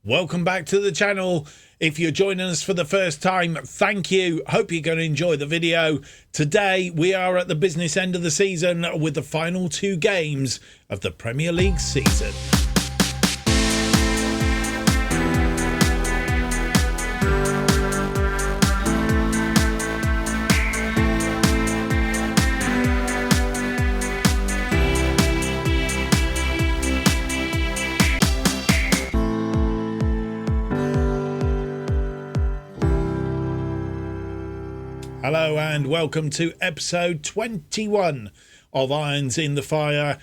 Welcome back to the channel. If you're joining us for the first time, thank you. Hope you're going to enjoy the video. Today we are at the business end of the season with the final two games of the Premier League season. Hello and welcome to episode 21 of Irons in the Fire,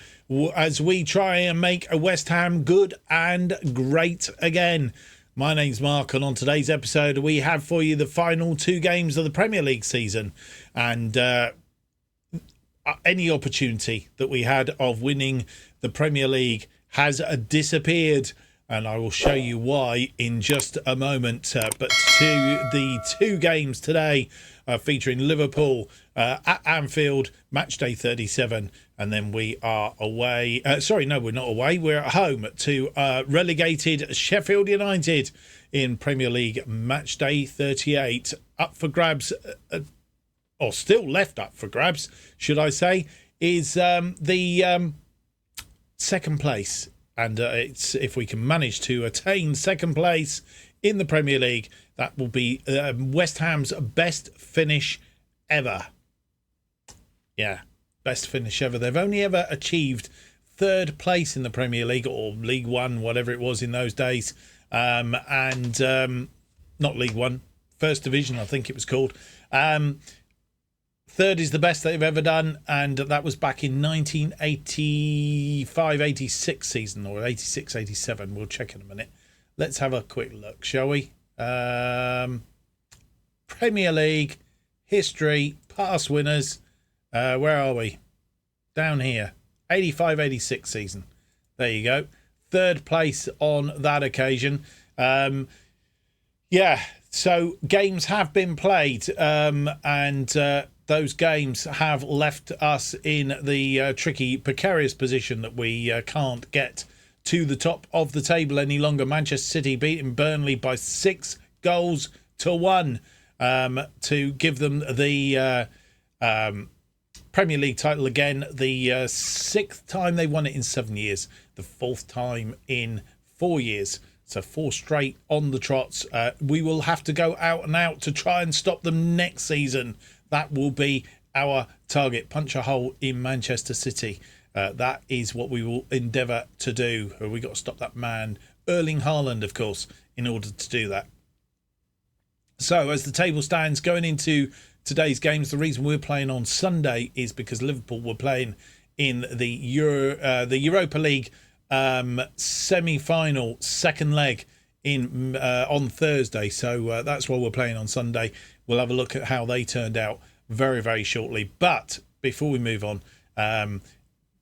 as we try and make a West Ham good and great again. My name's Mark, and on today's episode we have for you the final two games of the Premier League season, and any opportunity that we had of winning the Premier League has disappeared, and I will show you why in just a moment. But to the two games today, featuring Liverpool at Anfield, match day 37, and then we are away. We're not away. We're at home to relegated Sheffield United in Premier League match day 38. Up for grabs, or still left up for grabs, should I say, is the second place. And it's if we can manage to attain second place in the Premier League, that will be West Ham's best finish ever. Yeah, best finish ever. They've only ever achieved third place in the Premier League, or League One, whatever it was in those days. Not League One, First Division, I think it was called. Third is the best they've ever done, and that was back in 1985-86 season, or 86-87. We'll check in a minute. Let's have a quick look, shall we? Premier League history, past winners. Where are we? Down here. 85-86 season. There you go. Third place on that occasion. So games have been played, and those games have left us in the tricky, precarious position that we can't get to the top of the table any longer. Manchester City beating Burnley by 6-1 to give them the Premier League title again. The sixth time they won it in 7 years, the fourth time in 4 years. So 4 straight on the trots. We will have to go out and out to try and stop them next season. That will be our target. Punch a hole in Manchester City. That is what we will endeavour to do. We've got to stop that man, Erling Haaland, of course, in order to do that. So as the table stands going into today's games, the reason we're playing on Sunday is because Liverpool were playing in the Europa League semi-final second leg on Thursday. So that's why we're playing on Sunday. We'll have a look at how they turned out very, very shortly. But before we move on,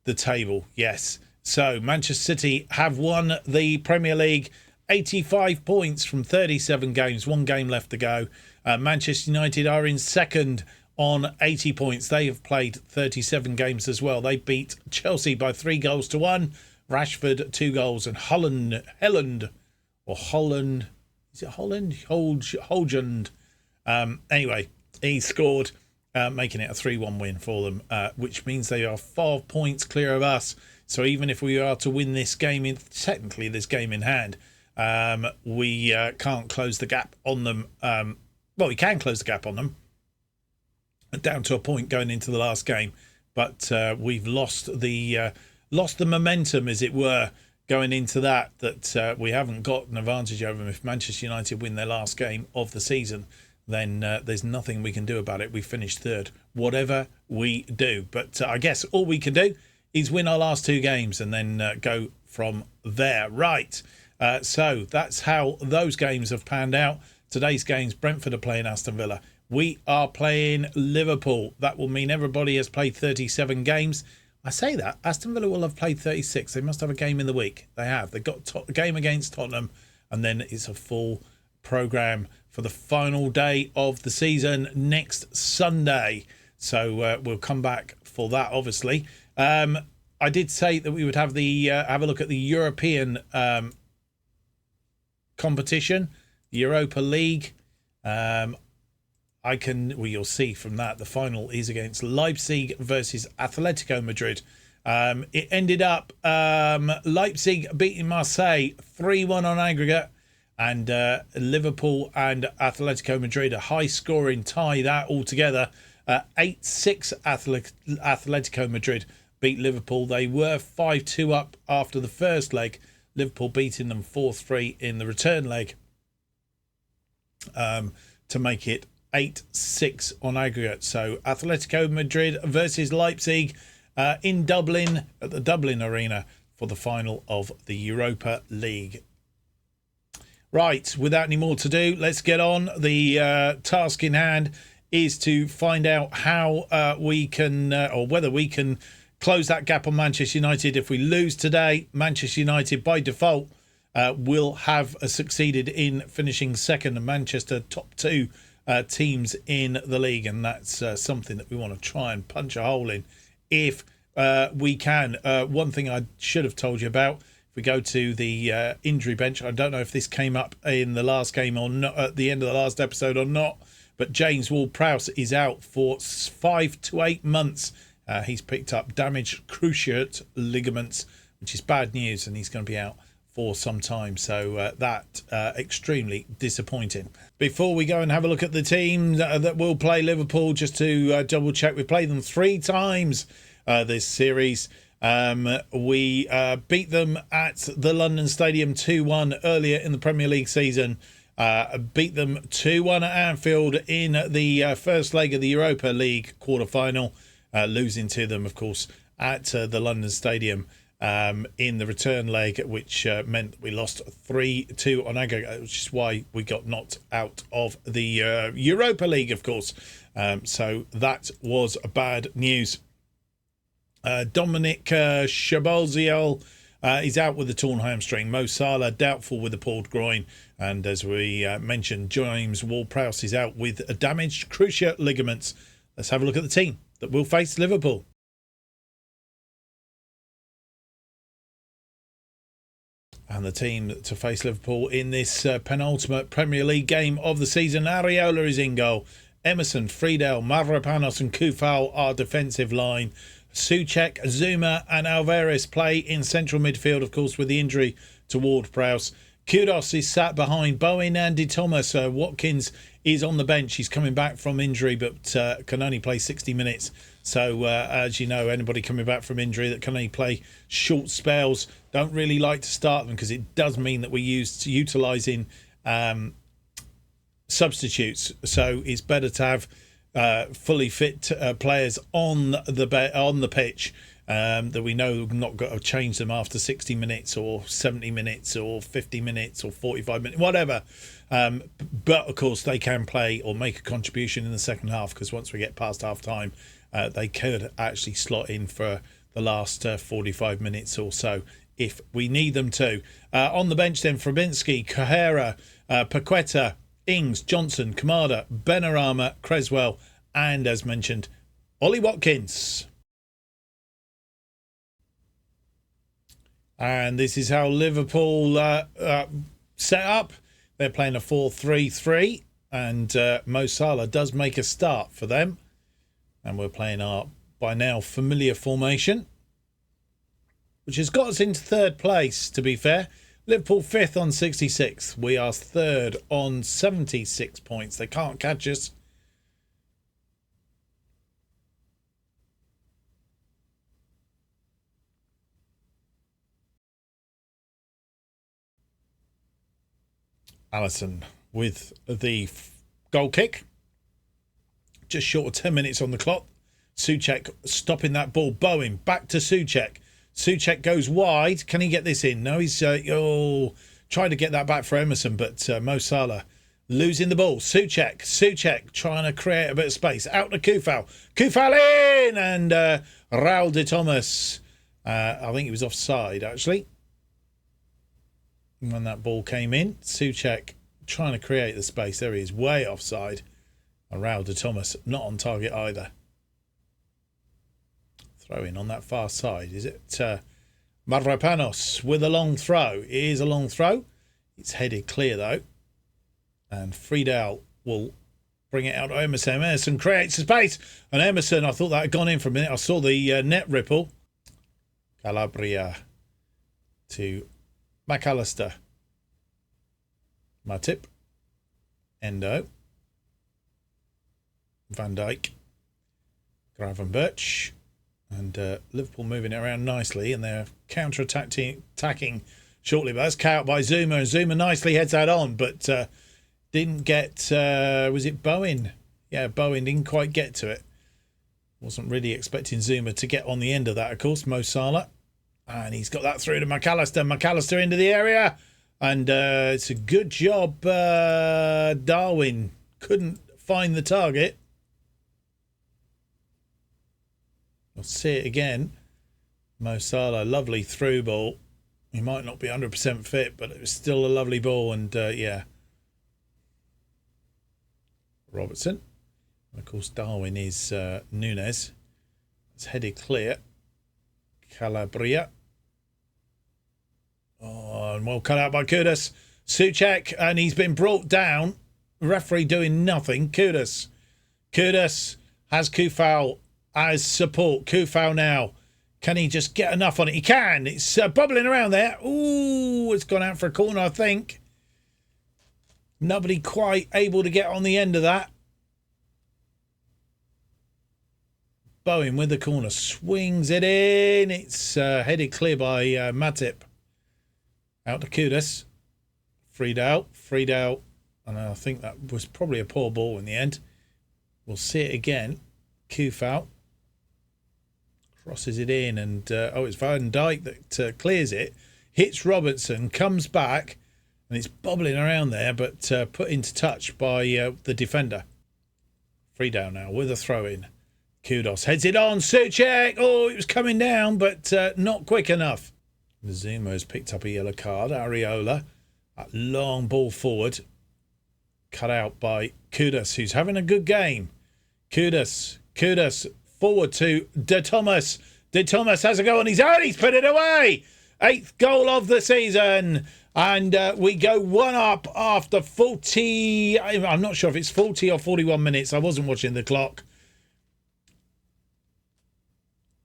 the table, yes. So Manchester City have won the Premier League, 85 points from 37 games, 1 game left to go. Manchester United are in second on 80 points. They have played 37 games as well. They beat Chelsea by 3-1. Rashford 2 goals, and Holland, is it Holland? Holland. Anyway, he scored, making it a 3-1 win for them, which means they are 5 points clear of us. So even if we are to win this game, technically this game in hand, we can't close the gap on them. We can close the gap on them down to a point going into the last game, but we've lost the momentum, as it were, going into that we haven't got an advantage over them. If Manchester United win their last game of the season, then there's nothing we can do about it. We finished third, whatever we do. But I guess all we can do is win our last 2 games and then go from there. Right. So that's how those games have panned out. Today's games, Brentford are playing Aston Villa. We are playing Liverpool. That will mean everybody has played 37 games. I say that. Aston Villa will have played 36. They must have a game in the week. They have. They've got a game against Tottenham, and then it's a full programme for the final day of the season next Sunday. So we'll come back for that, obviously. I did say that we would have a look at the European competition, the Europa League. You'll see from that the final is against Leipzig versus Atletico Madrid. It ended up Leipzig beating Marseille 3-1 on aggregate, and Liverpool and Atletico Madrid, a high-scoring tie that altogether. 8-6 Atletico Madrid beat Liverpool. They were 5-2 up after the first leg. Liverpool beating them 4-3 in the return leg to make it 8-6 on aggregate. So Atletico Madrid versus Leipzig in Dublin at the Dublin Arena for the final of the Europa League. Right, without any more to do, let's get on. The task in hand is to find out how we can, or whether we can close that gap on Manchester United. If we lose today, Manchester United by default will have succeeded in finishing second, and Manchester top two teams in the league, and that's something that we want to try and punch a hole in if we can. One thing I should have told you about, if we go to the injury bench, I don't know if this came up in the last game or not, at the end of the last episode or not, but James Ward-Prowse is out for 5 to 8 months. He's picked up damaged cruciate ligaments, which is bad news, and he's going to be out for some time. So that extremely disappointing. Before we go and have a look at the team that will play Liverpool, just to double check, we played them 3 times this series. We beat them at the London Stadium 2-1 earlier in the Premier League season. Beat them 2-1 at Anfield in the first leg of the Europa League quarter-final, losing to them, of course, at the London Stadium in the return leg, which meant that we lost 3-2 on aggregate, which is why we got knocked out of the Europa League, of course. So that was bad news. Dominic Szoboszlai is out with a torn hamstring. Mo Salah doubtful with a pulled groin. And as we mentioned, James Ward-Prowse is out with a damaged cruciate ligaments. Let's have a look at the team that will face Liverpool. And the team to face Liverpool in this penultimate Premier League game of the season. Areola is in goal. Emerson, Friedel, Mavropanos and Kufal are defensive line. Souček, Zuma and Alvarez play in central midfield, of course, with the injury to Ward-Prowse. Kudos is sat behind Bowen and Andy Thomas. Watkins is on the bench. He's coming back from injury, but can only play 60 minutes. So, as you know, anybody coming back from injury that can only play short spells, don't really like to start them, because it does mean that we're utilising substitutes. So it's better to have fully fit players on the pitch that we know we've not got to change them after 60 minutes or 70 minutes or 50 minutes or 45 minutes, whatever. But of course they can play or make a contribution in the second half, because once we get past half time, they could actually slot in for the last 45 minutes or so if we need them to. On the bench then, Fabianski, Correa, Paqueta, Ings, Johnson, Kamada, Benrahma, Creswell, and as mentioned, Ollie Watkins. And this is how Liverpool set up. They're playing a 4-3-3, and Mo Salah does make a start for them. And we're playing our, by now, familiar formation, which has got us into third place, to be fair. Liverpool 5th on 66. We are 3rd on 76 points. They can't catch us. Alisson with the goal kick. Just short of 10 minutes on the clock. Souček stopping that ball. Bowen back to Souček. Souček goes wide. Can he get this in? No, he's trying to get that back for Emerson, but Mo Salah losing the ball. Souček trying to create a bit of space. Out to Kufal. Kufal in! And Raul de Thomas, I think he was offside, actually, when that ball came in. Souček trying to create the space. There he is, way offside. And Raul de Thomas not on target either. Throw in on that far side. Is it Mavropanos with a long throw? It is a long throw. It's headed clear though. And Friedel will bring it out to Emerson. Emerson creates a space. And Emerson, I thought that had gone in for a minute. I saw the net ripple. Calabria to McAllister. Matip. Endo. Van Dijk. Gravenberch. And Liverpool moving it around nicely. And they're counter-attacking shortly. But that's cut out by Zuma. And Zuma nicely heads that on. But didn't get... was it Bowen? Yeah, Bowen didn't quite get to it. Wasn't really expecting Zuma to get on the end of that, of course. Mo Salah. And he's got that through to McAllister. McAllister into the area. And it's a good job. Darwin couldn't find the target. We'll see it again. Mo Salah, lovely through ball. He might not be 100% fit, but it was still a lovely ball. And yeah. Robertson. And of course, Darwin is Nunes. It's headed clear. Calabria. Oh, and well cut out by Kudus. Souček, and he's been brought down. Referee doing nothing. Kudus has Kufal as support. Kufal now. Can he just get enough on it? He can. It's bubbling around there. Ooh, it's gone out for a corner, I think. Nobody quite able to get on the end of that. Bowen with the corner. Swings it in. It's headed clear by Matip. Out to Kudus. Friedel. And I think that was probably a poor ball in the end. We'll see it again. Kufal. Crosses it in. And, it's Van Dijk that clears it. Hits Robertson. Comes back. And it's bobbling around there. But put into touch by the defender. Friedel now with a throw-in. Kudos heads it on. Souček. Oh, it was coming down. But not quick enough. Zuma has picked up a yellow card. Areola. That long ball forward. Cut out by Kudus, who's having a good game. Kudus forward to De Thomas. De Thomas has a go on his own. He's put it away. 8th goal of the season. And we go 1 up after 40. I'm not sure if it's 40 or 41 minutes. I wasn't watching the clock.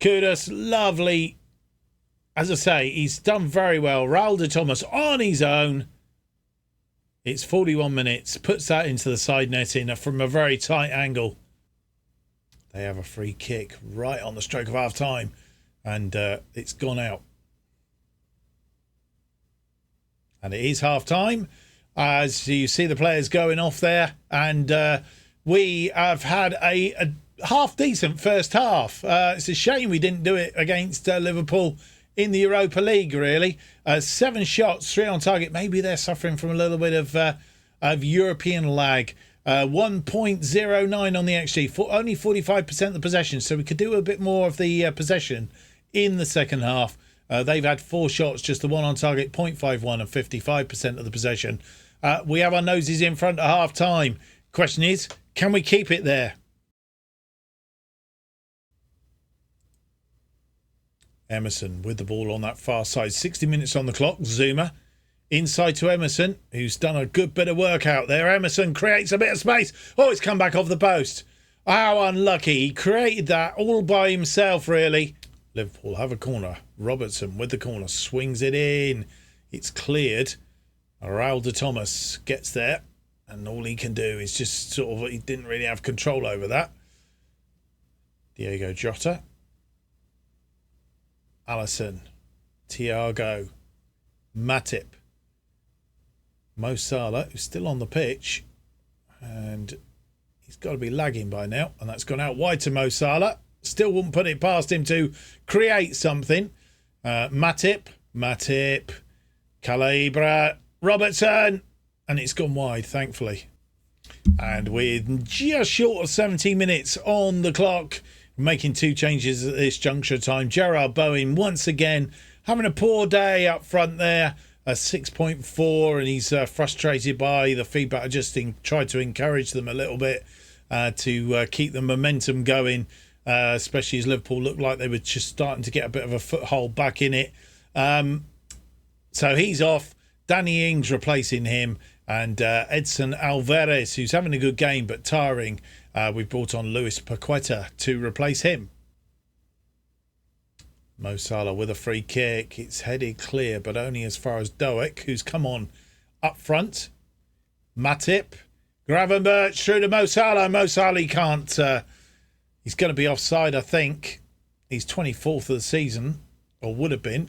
Kudus, lovely. As I say, he's done very well. Raul de Thomas on his own. It's 41 minutes. Puts that into the side netting from a very tight angle. They have a free kick right on the stroke of half time. And it's gone out. And it is half time. As you see the players going off there. And we have had a half decent first half. It's a shame we didn't do it against Liverpool in the Europa League, really. 7 shots, 3 on target. Maybe they're suffering from a little bit of European lag. 1.09 on the XG. Only 45% of the possession, so we could do a bit more of the possession in the second half. They've had 4 shots, just the 1 on target, 0.51 and 55% of the possession. We have our noses in front at half time. Question is, can we keep it there? Emerson with the ball on that far side. 60 minutes on the clock. Zuma inside to Emerson, who's done a good bit of work out there. Emerson creates a bit of space. Oh, it's come back off the post. How unlucky. He created that all by himself, really. Liverpool have a corner. Robertson with the corner. Swings it in. It's cleared. Raul de Thomas gets there. And all he can do is just sort of... He didn't really have control over that. Diego Jota. Alisson, Thiago, Matip, Mo Salah, who's still on the pitch, and he's got to be lagging by now, and that's gone out wide to Mo Salah. Still wouldn't put it past him to create something. Matip, Calabria, Robertson, and it's gone wide, thankfully. And with just short of 17 minutes on the clock, making 2 changes at this juncture time. Gerard Bowen once again having a poor day up front there. A 6.4, and he's frustrated by the feedback. I just tried to encourage them a little bit to keep the momentum going, especially as Liverpool looked like they were just starting to get a bit of a foothold back in it. So he's off. Danny Ings replacing him, and Edson Alvarez, who's having a good game but tiring. We've brought on Luis Paqueta to replace him. Mo Salah with a free kick. It's headed clear, but only as far as Doak, who's come on up front. Matip. Gravenberch through to Mo Salah. Mo Salah can't. He's going to be offside, I think. He's 24th of the season, or would have been.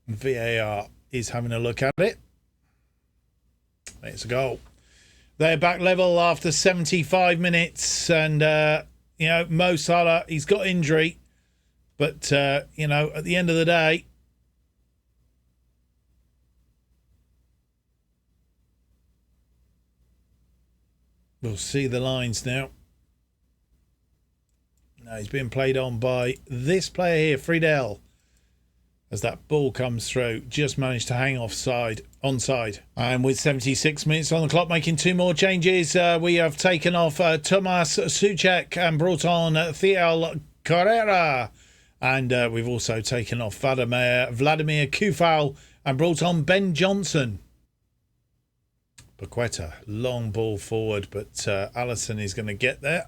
VAR is having a look at it. It's a goal. They're back level after 75 minutes, and Mo Salah, he's got injury, but at the end of the day, we'll see the lines now. Now he's being played on by this player here, Friedel. As that ball comes through, just managed to hang onside. And with 76 minutes on the clock, making two more changes, we have taken off Tomas Souček and brought on Thiel Carrera. And we've also taken off Vladimir Kufal and brought on Ben Johnson. Paqueta, long ball forward, but Alisson is going to get there.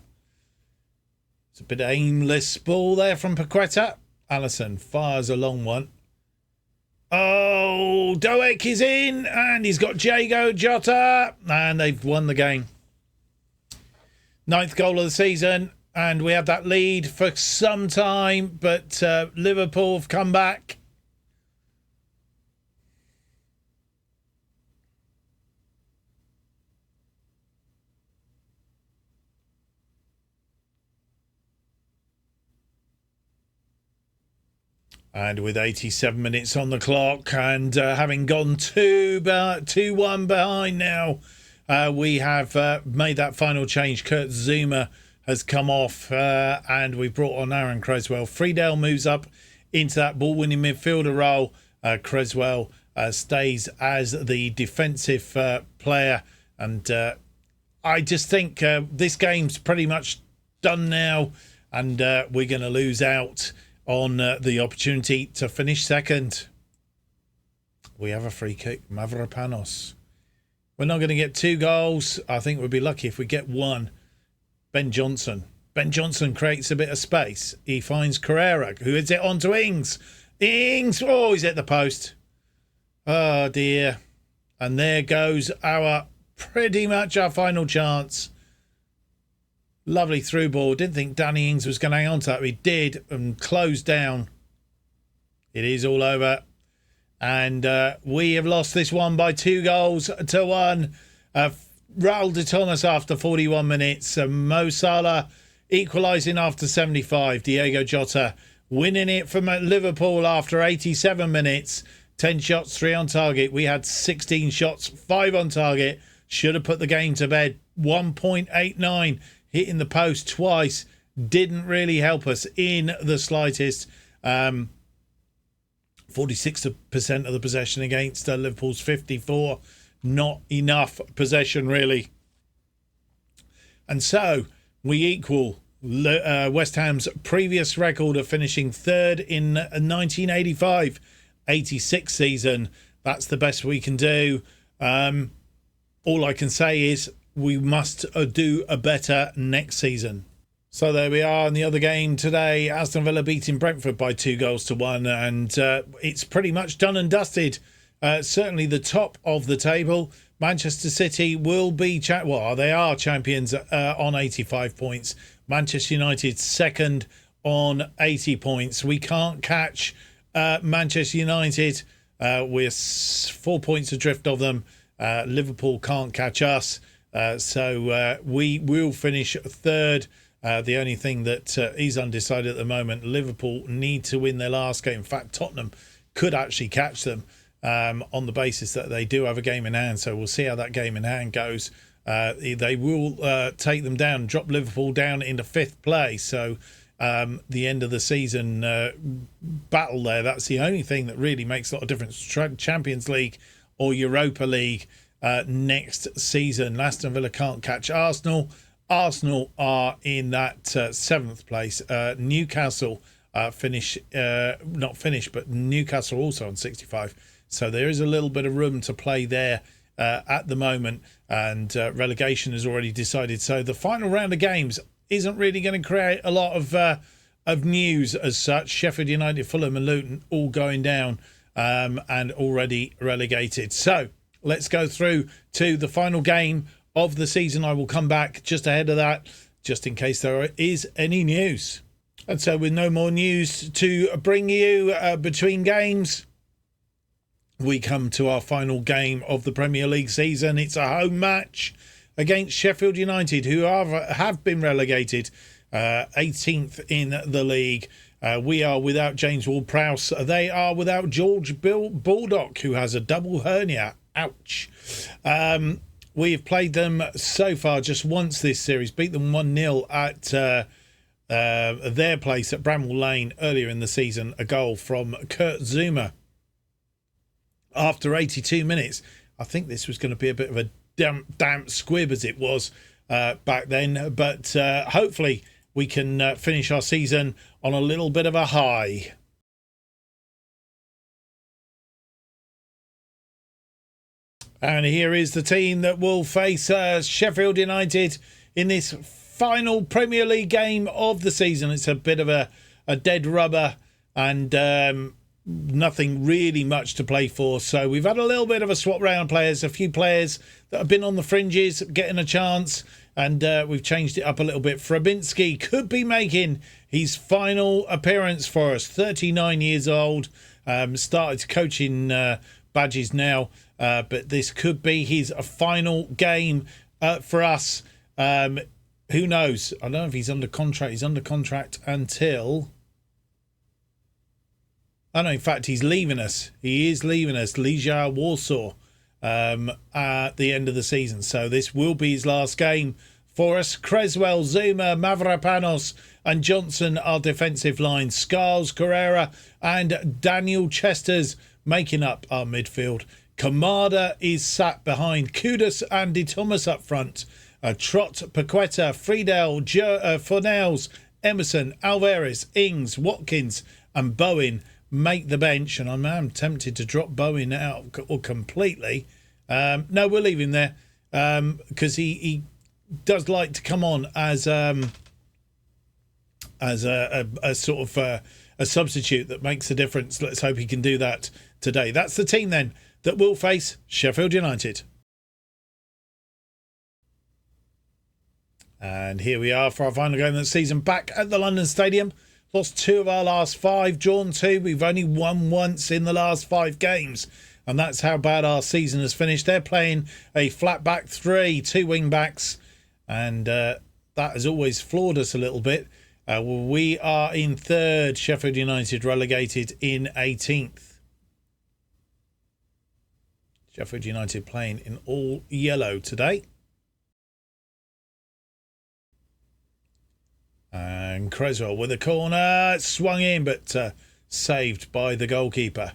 It's a bit aimless ball there from Paqueta. Alisson fires a long one. Oh, Doak is in, and he's got Diego Jota, and they've won the game. 9th goal of the season, and we have that lead for some time, but Liverpool have come back. And with 87 minutes on the clock and having gone 2-1 behind now, we have made that final change. Kurt Zouma has come off and we've brought on Aaron Creswell. Friedel moves up into that ball-winning midfielder role. Creswell stays as the defensive player. And I just think this game's pretty much done now, and we're going to lose out on the opportunity to finish second. We have a free kick. Mavropanos. We're not going to get 2 goals. I think we'll be lucky if we get 1. Ben Johnson. Ben Johnson creates a bit of space. He finds Carrera, who hits it onto Ings. Ings! Oh, he's at the post. Oh, dear. And there goes pretty much our final chance. Lovely through ball. Didn't think Danny Ings was going to hang on to that. He did, and closed down. It is all over. And we have lost this one by 2-1. Raul de Thomas after 41 minutes. Mo Salah equalising after 75. Diego Jota winning it from Liverpool after 87 minutes. 10 shots, 3 on target. We had 16 shots, 5 on target. Should have put the game to bed. 1.89. Hitting the post twice didn't really help us in the slightest. 46% of the possession against Liverpool's 54. Not enough possession, really. And so we equal West Ham's previous record of finishing 3rd in 1985-86 season. That's the best we can do. All I can say is we must do a better next season. So there we are in the other game today. Aston Villa beating Brentford by 2-1, and it's pretty much done and dusted. Certainly the top of the table. Manchester City will be they are champions on 85 points. Manchester United second on 80 points. We can't catch Manchester United. We're 4 points adrift of them. Liverpool can't catch us. So we will finish 3rd. The only thing that is undecided at the moment, Liverpool need to win their last game. In fact, Tottenham could actually catch them on the basis that they do have a game in hand. So we'll see how that game in hand goes. They will take them down, drop Liverpool down into 5th place. So the end of the season battle there, that's the only thing that really makes a lot of difference. Champions League or Europa League next season. Aston Villa can't catch Arsenal. Arsenal are in that 7th place. Newcastle but Newcastle also on 65. So there is a little bit of room to play there at the moment, and relegation is already decided. So the final round of games isn't really going to create a lot of news as such. Sheffield United, Fulham and Luton all going down and already relegated. So let's go through to the final game of the season. I will come back just ahead of that, just in case there is any news. And so with no more news to bring you between games, we come to our final game of the Premier League season. It's a home match against Sheffield United, who have been relegated 18th in the league. We are without James Ward-Prowse. They are without George Baldock, who has a double hernia. Ouch. We've played them so far just once this series, beat them 1-0 at their place at Bramall Lane earlier in the season. A goal from Kurt Zouma after 82 minutes. I think this was going to be a bit of a damp squib as it was back then, but hopefully we can finish our season on a little bit of a high. And here is the team that will face Sheffield United in this final Premier League game of the season. It's a bit of a dead rubber and nothing really much to play for. So we've had a little bit of a swap round players, a few players that have been on the fringes getting a chance, and we've changed it up a little bit. Frabinski could be making his final appearance for us, 39 years old, started coaching badges now, but this could be his final game for us. Who knows? I don't know if he's under contract. He's under contract until... Oh no, in fact, he's leaving us. He is leaving us, Legia Warsaw, at the end of the season. So this will be his last game for us. Creswell, Zuma, Mavropanos and Johnson are defensive line. Scarles, Carrera and Daniel Chesters making up our midfield. Kamada is sat behind. Kudus and De Thomas up front. Trott, Paqueta, Friedel, Fornells, Emerson, Alvarez, Ings, Watkins and Bowen make the bench, and I'm tempted to drop Bowen out completely. No, we'll leave him there because he does like to come on as a sort of a substitute that makes a difference. Let's hope he can do that today. That's the team then that will face Sheffield United. And here we are for our final game of the season back at the London Stadium. Lost 2 of our last 5, drawn 2. We've only won once in the last 5 games. And that's how bad our season has finished. They're playing a flat back 3, 2 wing backs. And that has always floored us a little bit. We are in 3rd. Sheffield United relegated in 18th. Sheffield United playing in all yellow today. And Creswell with a corner, swung in, but saved by the goalkeeper.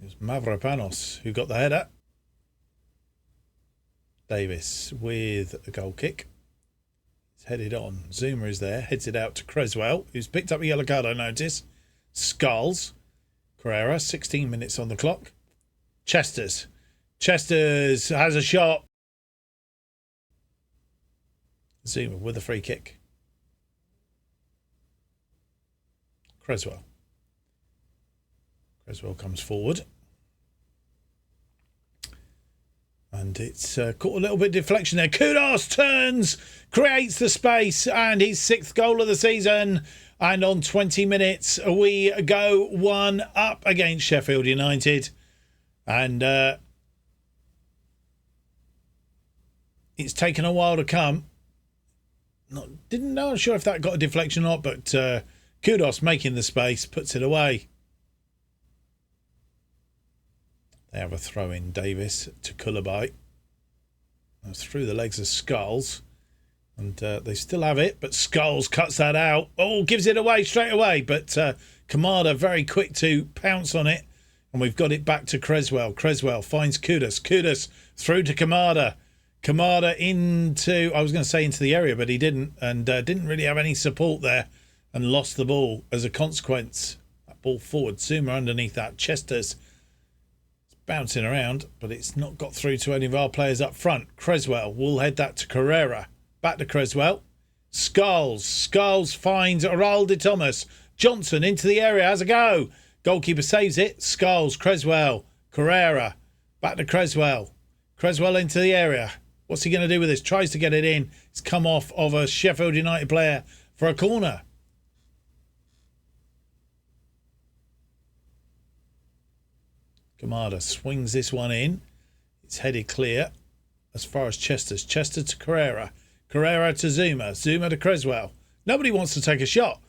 It was Mavropanos who got the header. Davis with a goal kick. It's headed on. Zuma is there, heads it out to Creswell, who's picked up a yellow card, I notice. Scarles. Carrera, 16 minutes on the clock. Chesters has a shot. Zuma with a free kick. Creswell comes forward. And it's caught a little bit of deflection there. Kudos turns, creates the space, and his 6th goal of the season. And on 20 minutes, we go 1-up against Sheffield United. And it's taken a while to come. Not sure if that got a deflection or not, but Kudos making the space, puts it away. They have a throw in, Davis to Kullaby. That's through the legs of Scarles. And they still have it, but Scarles cuts that out. Oh, gives it away straight away. But Kamada very quick to pounce on it. And we've got it back to Creswell. Creswell finds Kudus. Kudus through to Kamada. Kamada into, I was going to say into the area, but he didn't, and didn't really have any support there and lost the ball as a consequence. That ball forward, Zuma underneath that. Chester's bouncing around, but it's not got through to any of our players up front. Creswell will head that to Carrera. Back to Creswell. Skulls finds Araldi Thomas. Johnson into the area, has a go. Goalkeeper saves it. Skulls, Creswell, Carrera. Back to Creswell. Creswell into the area. What's he going to do with this? Tries to get it in. It's come off of a Sheffield United player for a corner. Kamada swings this one in. It's headed clear as far as Chester's. Chester to Carrera. Carrera to Zuma. Zuma to Creswell. Nobody wants to take a shot.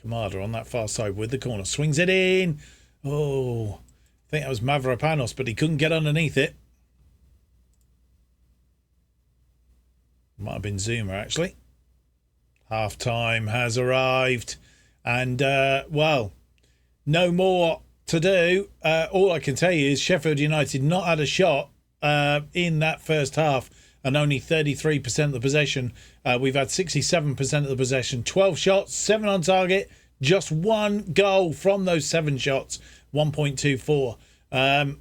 Kamada on that far side with the corner. Swings it in. Oh, I think that was Mavropanos, but he couldn't get underneath it. Might have been Zuma, actually. Half time has arrived. And, well, no more to do. All I can tell you is Sheffield United not had a shot in that first half and only 33% of the possession. We've had 67% of the possession. 12 shots, 7 on target. Just 1 goal from those 7 shots. 1.24.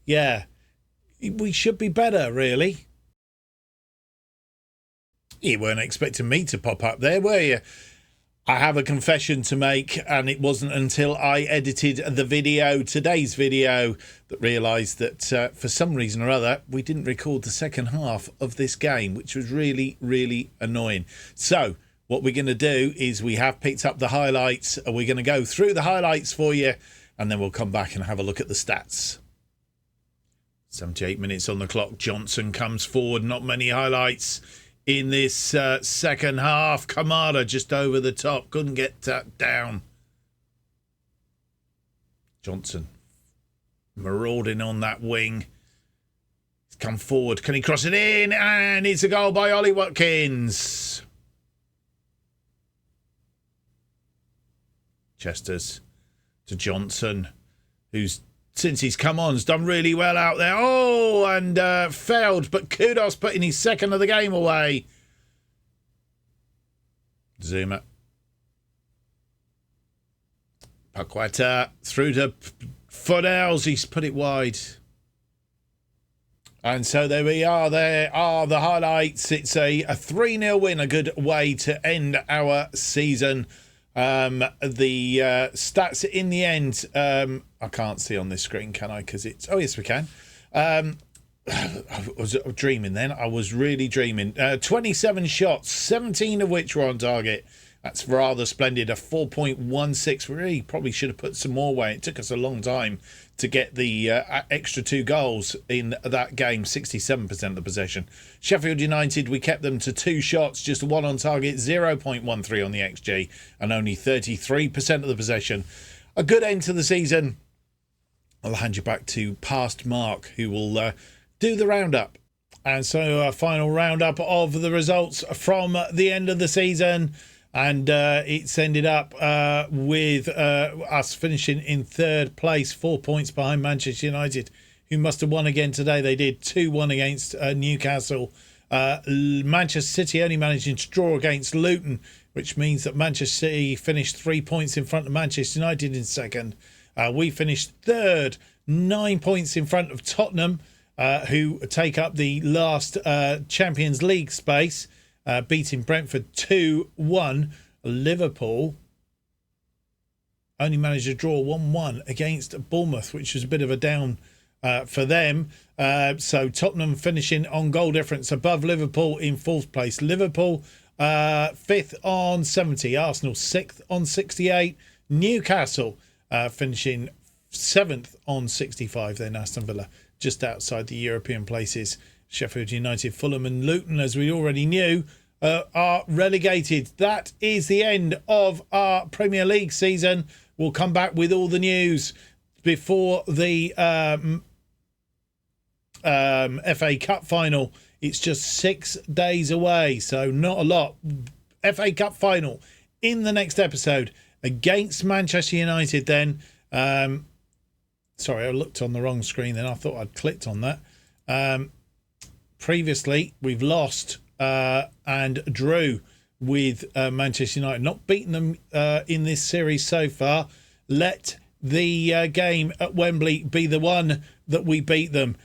Yeah, we should be better, really. You weren't expecting me to pop up there, were you? I have a confession to make, and it wasn't until I edited the video, today's video, that realised that for some reason or other, we didn't record the second half of this game, which was really, really annoying. So what we're going to do is we have picked up the highlights, and we're going to go through the highlights for you, and then we'll come back and have a look at the stats. 78 minutes on the clock. Johnson comes forward. Not many highlights in this second half. Kamada just over the top. Couldn't get that down. Johnson marauding on that wing. He's come forward. Can he cross it in? And it's a goal by Ollie Watkins. Chester's to Johnson, who's, since he's come on, has done really well out there. Oh, and failed, but kudos putting his second of the game away. Zuma. Paqueta through to Fodels. He's put it wide. And so there we are. There are the highlights. It's a 3-0 win, a good way to end our season. The stats in the end, I can't see on this screen, can I? Because it's, oh yes we can. I was dreaming then. I was really dreaming. 27 shots, 17 of which were on target. That's rather splendid. A 4.16. We really probably should have put some more away. It took us a long time to get the extra 2 goals in that game. 67% of the possession. Sheffield United, we kept them to 2 shots, just 1 on target, 0.13 on the XG, and only 33% of the possession. A good end to the season. I'll hand you back to past Mark, who will do the roundup. And so a final roundup of the results from the end of the season. And it's ended up with us finishing in 3rd place, 4 points behind Manchester United, who must have won again today. They did 2-1 against Newcastle. Manchester City only managing to draw against Luton, which means that Manchester City finished 3 points in front of Manchester United in 2nd. We finished 3rd, 9 points in front of Tottenham, who take up the last Champions League space. Beating Brentford 2-1. Liverpool only managed to draw 1-1 against Bournemouth, which was a bit of a down for them. So Tottenham finishing on goal difference above Liverpool in 4th place. Liverpool 5th on 70. Arsenal 6th on 68. Newcastle finishing 7th on 65. Then Aston Villa just outside the European places. Sheffield United, Fulham and Luton, as we already knew, are relegated. That is the end of our Premier League season. We'll come back with all the news before the FA Cup final. It's just 6 days away, so not a lot. FA Cup final in the next episode against Manchester United then. Sorry, I looked on the wrong screen then. I thought I'd clicked on that. previously we've lost and drew with Manchester United, not beaten them in this series so far. Let the game at Wembley be the one that we beat them.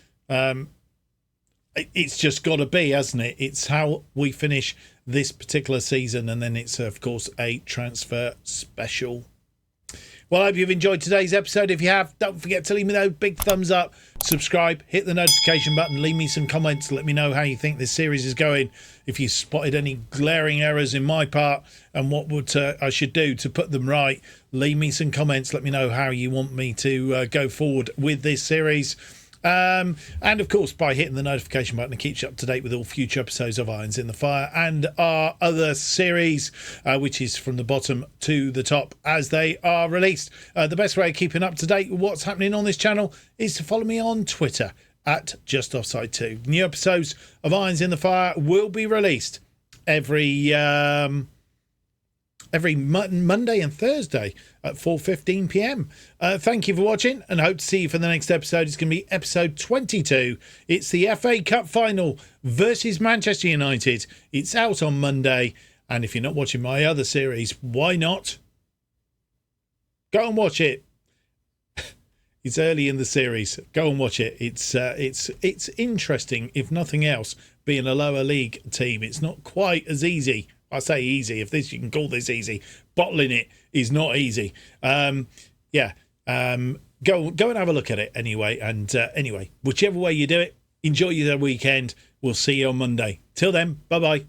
It's just got to be, hasn't it? It's how we finish this particular season, and then it's of course a transfer special. Well, I hope you've enjoyed today's episode. If you have, don't forget to leave me those big thumbs up, subscribe, hit the notification button, leave me some comments, let me know how you think this series is going. If you spotted any glaring errors in my part and what would I should do to put them right, leave me some comments. Let me know how you want me to go forward with this series. And of course, by hitting the notification button, it keeps you up to date with all future episodes of Irons in the Fire and our other series, which is from the bottom to the top as they are released. The best way of keeping up to date with what's happening on this channel is to follow me on Twitter at JustOffside2. New episodes of Irons in the Fire will be released every Monday and Thursday at 4:15 p.m. Thank you for watching, and hope to see you for the next episode. It's going to be episode 22. It's the FA Cup final versus Manchester United. It's out on Monday, and if you're not watching my other series, why not? Go and watch it. It's early in the series. Go and watch it. It's interesting, if nothing else, being a lower league team. It's not quite as easy. I say easy, if this you can call this easy. Bottling it is not easy. Go and have a look at it anyway. And anyway, whichever way you do it, enjoy your weekend. We'll see you on Monday. Till then, bye-bye.